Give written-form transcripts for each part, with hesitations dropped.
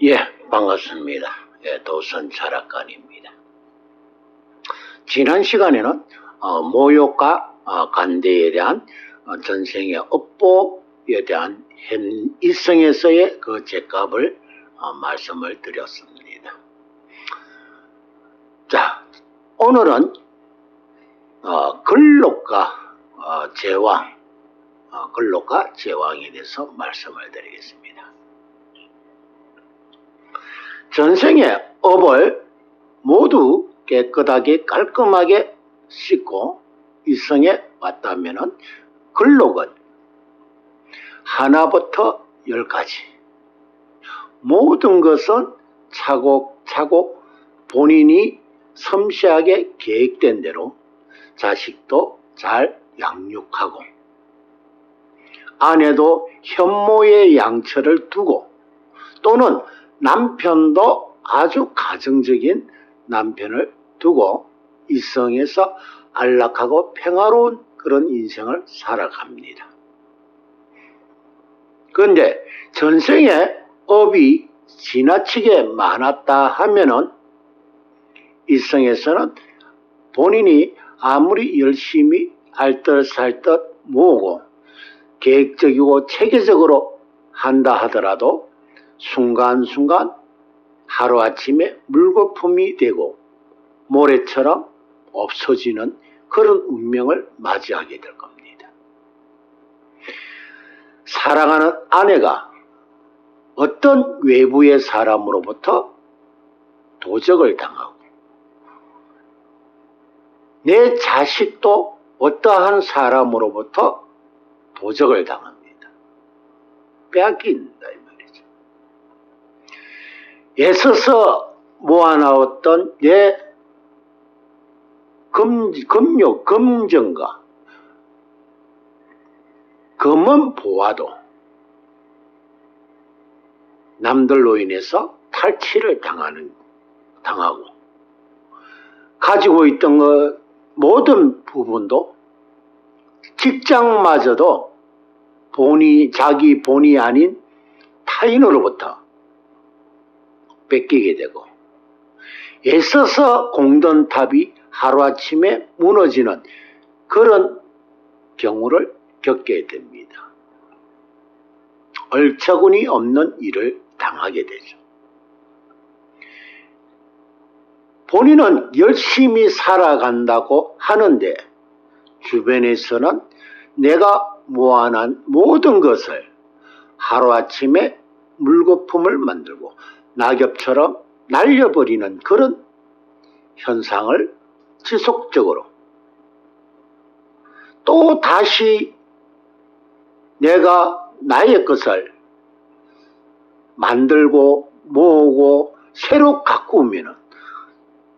예, 반갑습니다. 예, 도선 철학관입니다. 지난 시간에는 모욕과 간대에 대한 전생의 업보에 대한 현 일생에서의 그 죄값을 말씀을 드렸습니다. 자, 오늘은 근록과 제왕, 근록과 제왕에 대해서 말씀을 드리겠습니다. 전생의 업을 모두 깨끗하게 깔끔하게 씻고 일생에 왔다면은 근록은 하나부터 10까지 모든 것은 차곡차곡 본인이 섬세하게 계획된 대로 자식도 잘 양육하고 아내도 현모의 양처를 두고 또는 남편도 아주 가정적인 남편을 두고 일생에서 안락하고 평화로운 그런 인생을 살아갑니다. 그런데 전생에 업이 지나치게 많았다 하면은 일생에서는 본인이 아무리 열심히 알뜰살뜰 모으고 계획적이고 체계적으로 한다 하더라도 순간순간 하루아침에 물거품이 되고 모래처럼 없어지는 그런 운명을 맞이하게 될 겁니다. 사랑하는 아내가 어떤 외부의 사람으로부터 도적을 당하고 내 자식도 어떠한 사람으로부터 도적을 당합니다. 빼앗긴다 이 말이죠. 애써서 모아나왔던 내 금전과 금은 보아도 남들로 인해서 탈취를 당하고 가지고 있던 것 모든 부분도 직장마저도 자기 본이 아닌 타인으로부터 뺏기게 되고 애써서 공던 탑이 하루아침에 무너지는 그런 경우를 겪게 됩니다. 얼처구니 없는 일을 당하게 되죠. 본인은 열심히 살아간다고 하는데 주변에서는 내가 모아난 모든 것을 하루아침에 물거품을 만들고 낙엽처럼 날려버리는 그런 현상을 지속적으로 또 다시 내가 나의 것을 만들고 모으고 새로 가꾸면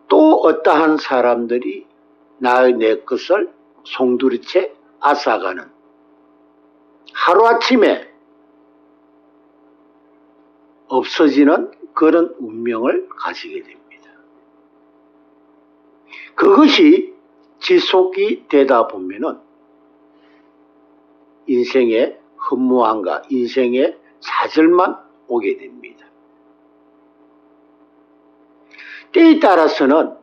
또 어떠한 사람들이 내 것을 송두리째 앗아가는 하루아침에 없어지는 그런 운명을 가지게 됩니다. 그것이 지속이 되다 보면은 인생의 허무함과 인생의 좌절만 오게 됩니다. 때에 따라서는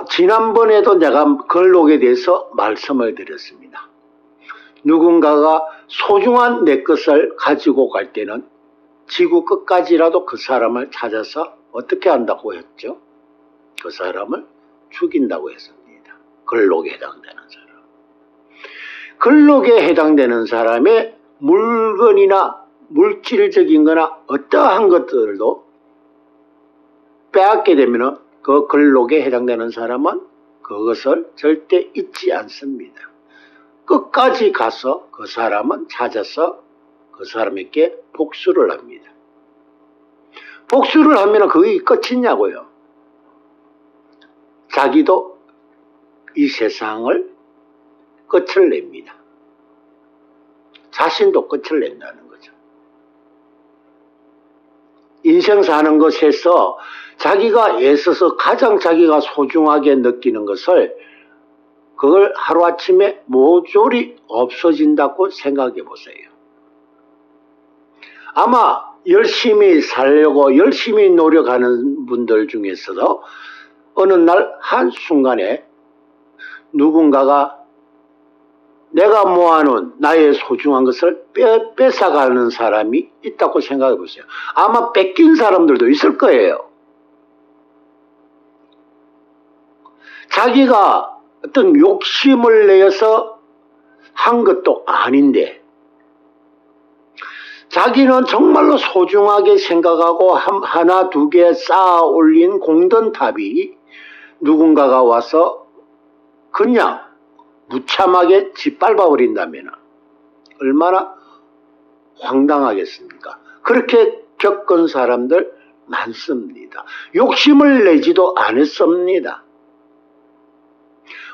지난번에도 내가 근록에 대해서 말씀을 드렸습니다. 누군가가 소중한 내 것을 가지고 갈 때는 지구 끝까지라도 그 사람을 찾아서 어떻게 한다고 했죠? 그 사람을 죽인다고 했습니다. 근록에 해당되는 사람. 근록에 해당되는 사람의 물건이나 물질적인 거나 어떠한 것들도 빼앗게 되면 그 근록에 해당되는 사람은 그것을 절대 잊지 않습니다. 끝까지 가서 그 사람은 찾아서 그 사람에게 복수를 합니다. 복수를 하면 그게 끝이냐고요. 자기도 이 세상을 끝을 냅니다. 자신도 끝을 낸다는 거죠. 인생 사는 것에서 자기가 애써서 가장 자기가 소중하게 느끼는 것을 그걸 하루아침에 모조리 없어진다고 생각해 보세요. 아마 열심히 살려고 열심히 노력하는 분들 중에서도 어느 날 한순간에 누군가가 내가 모아놓은 나의 소중한 것을 뺏어가는 사람이 있다고 생각해 보세요. 아마 뺏긴 사람들도 있을 거예요. 자기가 어떤 욕심을 내어서 한 것도 아닌데 자기는 정말로 소중하게 생각하고 하나 두 개 쌓아 올린 공든탑이 누군가가 와서 그냥 무참하게 짓밟아 버린다면 얼마나 황당하겠습니까? 그렇게 겪은 사람들 많습니다. 욕심을 내지도 않았습니다.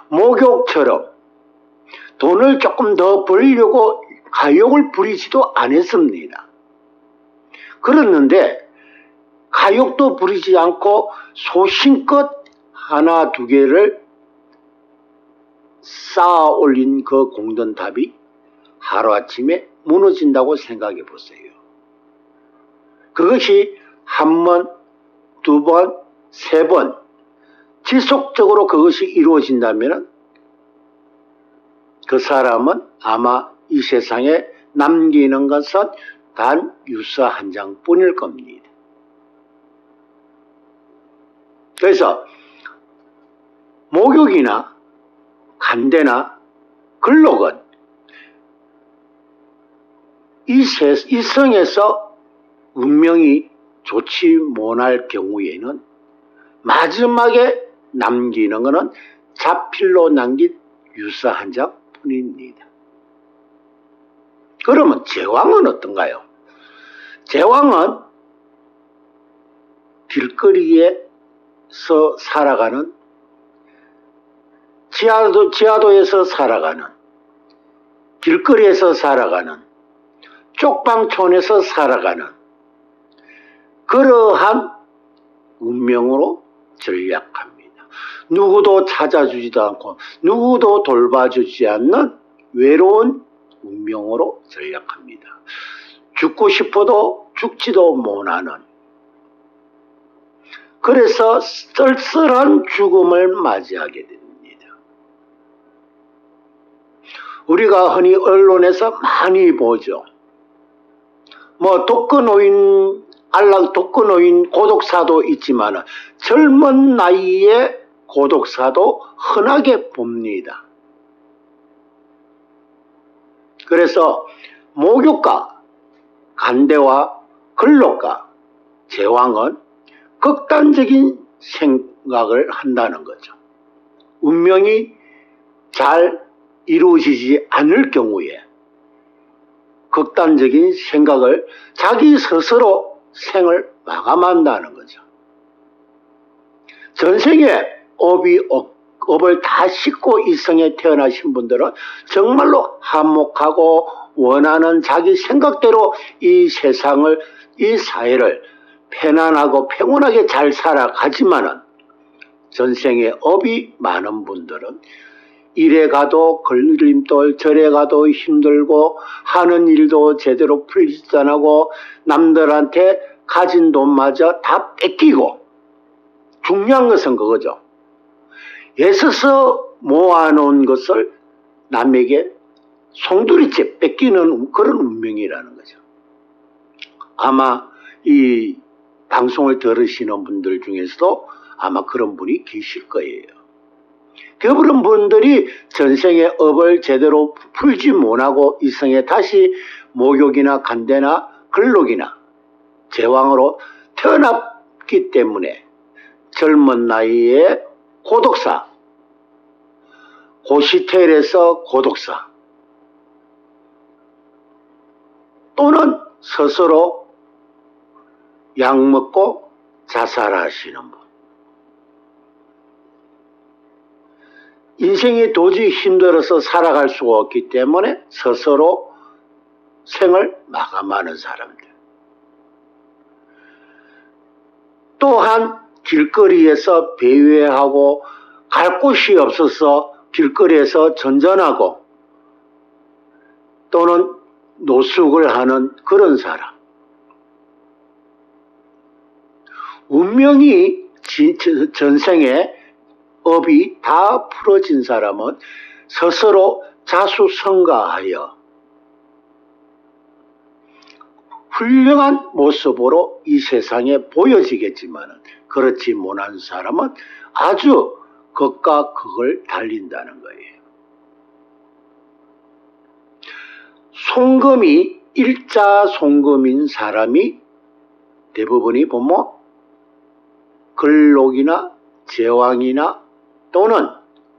목욕처럼 돈을 조금 더 벌려고 가욕을 부리지도 않았습니다. 그랬는데 가욕도 부리지 않고 소신껏 하나 두 개를 쌓아 올린 그 공든탑이 하루아침에 무너진다고 생각해 보세요. 그것이 한 번, 두 번, 세 번 지속적으로 그것이 이루어진다면 그 사람은 아마 이 세상에 남기는 것은 단 유서 한 장뿐일 겁니다. 그래서 목욕이나 간대나 근록은 이 성에서 운명이 좋지 못할 경우에는 마지막에 남기는 것은 자필로 남긴 유서 한 장뿐입니다. 그러면 제왕은 어떤가요? 제왕은 길거리에서 살아가는 지하도에서 살아가는 길거리에서 살아가는 쪽방촌에서 살아가는 그러한 운명으로 전략합니다. 누구도 찾아주지도 않고 누구도 돌봐주지 않는 외로운 운명으로 전략합니다. 죽고 싶어도 죽지도 못하는, 그래서 쓸쓸한 죽음을 맞이하게 됩니다. 우리가 흔히 언론에서 많이 보죠. 독거노인 고독사도 있지만 젊은 나이에 고독사도 흔하게 봅니다. 그래서 목욕과 간대와 근록과 제왕은 극단적인 생각을 한다는 거죠. 운명이 잘 이루어지지 않을 경우에 극단적인 생각을 자기 스스로 생을 마감한다는 거죠. 전생에 업을 다 싣고 이 성에 태어나신 분들은 정말로 한몫하고 원하는 자기 생각대로 이 세상을, 이 사회를 편안하고 평온하게 잘 살아가지만은 전생에 업이 많은 분들은 이래 가도 걸림돌, 저래 가도 힘들고 하는 일도 제대로 풀리지도 않고 남들한테 가진 돈마저 다 뺏기고, 중요한 것은 그거죠. 애써서 모아놓은 것을 남에게 송두리째 뺏기는 그런 운명이라는 거죠. 아마 이 방송을 들으시는 분들 중에서도 아마 그런 분이 계실 거예요. 그런 분들이 전생의 업을 제대로 풀지 못하고 이 성에 다시 목욕이나 간대나 근록이나 제왕으로 태어났기 때문에 젊은 나이에 고독사, 고시텔에서 고독사, 또는 스스로 약 먹고 자살하시는 분, 인생이 도저히 힘들어서 살아갈 수가 없기 때문에 스스로 생을 마감하는 사람들, 또한 길거리에서 배회하고 갈 곳이 없어서 길거리에서 전전하고 또는 노숙을 하는 그런 사람, 운명이 전생에 업이 다 풀어진 사람은 스스로 자수성가하여 훌륭한 모습으로 이 세상에 보여지겠지만 그렇지 못한 사람은 아주 극과 극을 달린다는 거예요. 송금이 일자 송금인 사람이 대부분이 보면 근록이나 제왕이나 또는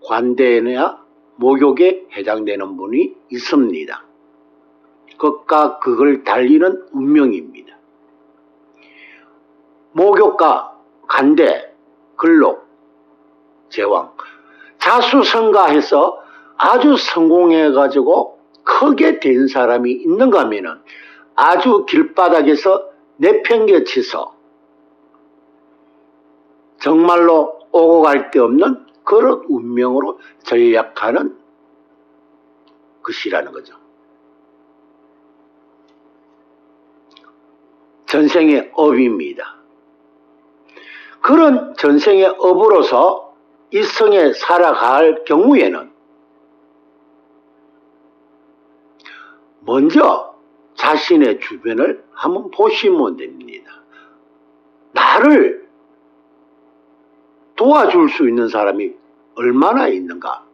관대나 목욕에 해당되는 분이 있습니다. 극과 극을 달리는 운명입니다. 목욕과 관대, 근록, 제왕, 자수성가해서 아주 성공해가지고 크게 된 사람이 있는가 하면은 아주 길바닥에서 내팽개쳐서 정말로 오고 갈 데 없는 그런 운명으로 전략하는 것이라는 거죠. 전생의 업입니다. 그런 전생의 업으로서 이 성에 살아갈 경우에는 먼저 자신의 주변을 한번 보시면 됩니다. 나를 도와줄 수 있는 사람이 얼마나 있는가?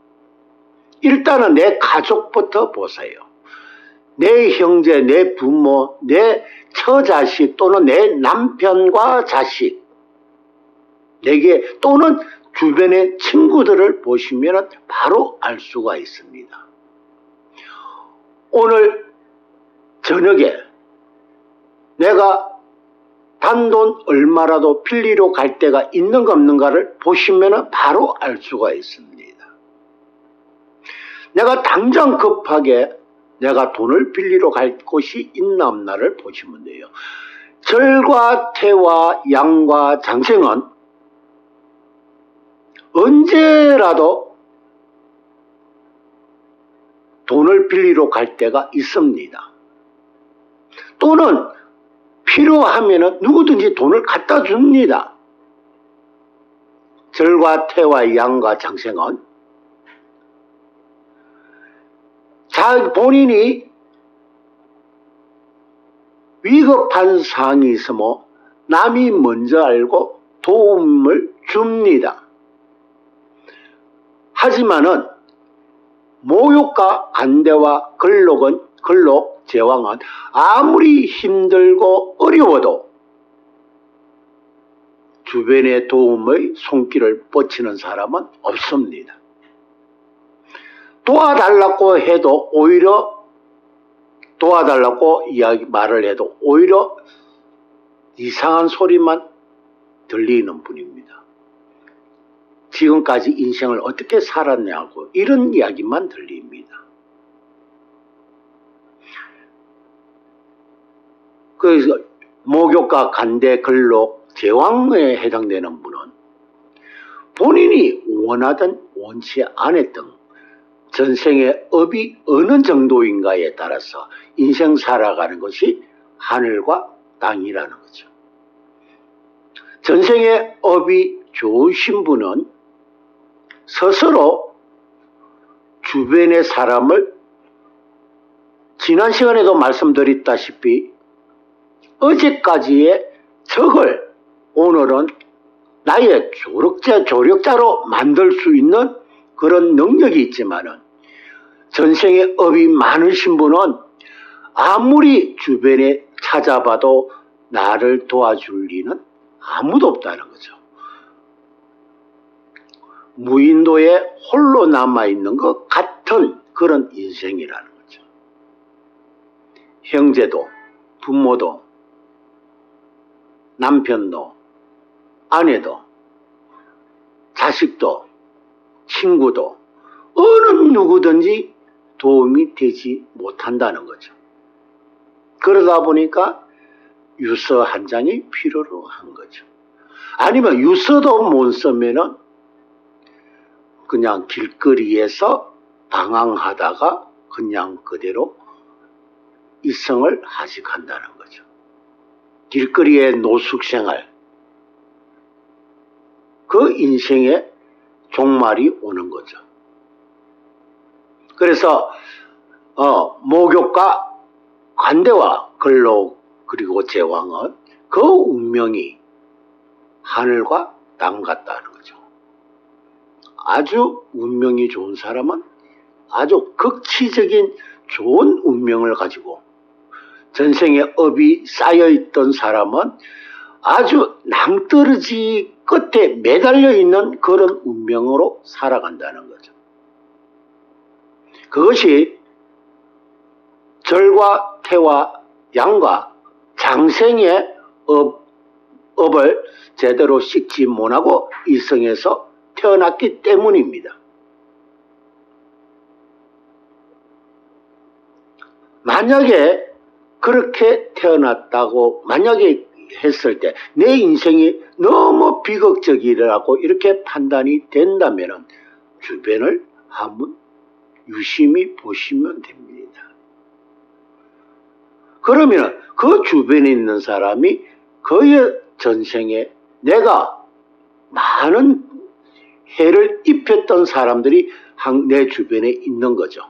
일단은 내 가족부터 보세요. 내 형제, 내 부모, 내 처자식 또는 내 남편과 자식, 내게 또는 주변의 친구들을 보시면 바로 알 수가 있습니다. 오늘 저녁에 내가 단돈 얼마라도 빌리러 갈 데가 있는가 없는가를 보시면 바로 알 수가 있습니다. 내가 당장 급하게 내가 돈을 빌리러 갈 곳이 있나 없나를 보시면 돼요. 절과 태와 양과 장생은 언제라도 돈을 빌리러 갈 때가 있습니다. 또는 필요하면 누구든지 돈을 갖다 줍니다. 절과 태와 양과 장생은 본인이 위급한 상황이 있으면 남이 먼저 알고 도움을 줍니다. 하지만은 모욕과 간대와 근록, 제왕은 아무리 힘들고 어려워도 주변의 도움의 손길을 뻗치는 사람은 없습니다. 도와달라고 해도 오히려 도와달라고 말을 해도 오히려 이상한 소리만 들리는 분입니다. 지금까지 인생을 어떻게 살았냐고 이런 이야기만 들립니다. 그래서 목욕과 간대, 근록, 제왕에 해당되는 분은 본인이 원하든 원치 않았던 전생의 업이 어느 정도인가에 따라서 인생 살아가는 것이 하늘과 땅이라는 거죠. 전생의 업이 좋으신 분은 스스로 주변의 사람을 지난 시간에도 말씀드렸다시피 어제까지의 적을 오늘은 나의 조력자로 만들 수 있는 그런 능력이 있지만은 전생의 업이 많으신 분은 아무리 주변에 찾아봐도 나를 도와줄 리는 아무도 없다는 거죠. 무인도에 홀로 남아있는 것 같은 그런 인생이라는 거죠. 형제도, 부모도, 남편도, 아내도, 자식도, 친구도 어느 누구든지 도움이 되지 못한다는 거죠. 그러다 보니까 유서 한 장이 필요로 한 거죠. 아니면 유서도 못 쓰면은 그냥 길거리에서 방황하다가 그냥 그대로 이성을 하직한다는 거죠. 길거리의 노숙생활, 그 인생의 종말이 오는 거죠. 그래서 목욕과 관대와 근록 그리고 제왕은 그 운명이 하늘과 땅 같다는 거죠. 아주 운명이 좋은 사람은 아주 극치적인 좋은 운명을 가지고, 전생에 업이 쌓여있던 사람은 아주 낭떠러지 끝에 매달려 있는 그런 운명으로 살아간다는 거죠. 그것이 절과 태와 양과 장생의 업을 제대로 씻지 못하고 이 성에서 태어났기 때문입니다. 만약에 그렇게 태어났다고 만약에 했을 때 내 인생이 너무 비극적이라고 이렇게 판단이 된다면 주변을 한번 유심히 보시면 됩니다. 그러면 그 주변에 있는 사람이 그의 전생에 내가 많은 해를 입혔던 사람들이 내 주변에 있는 거죠.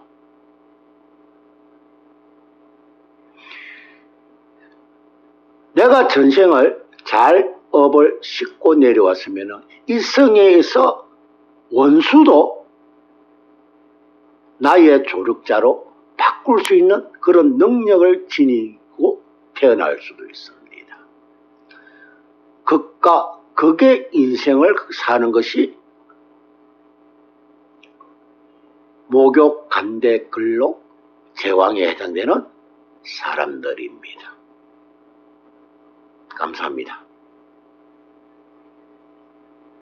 내가 전생을 잘 업을 씻고 내려왔으면 이 성에서 원수도 나의 조력자로 바꿀 수 있는 그런 능력을 지니고 태어날 수도 있습니다. 극의 인생을 사는 것이 목욕, 간대, 근록, 제왕에 해당되는 사람들입니다. 감사합니다.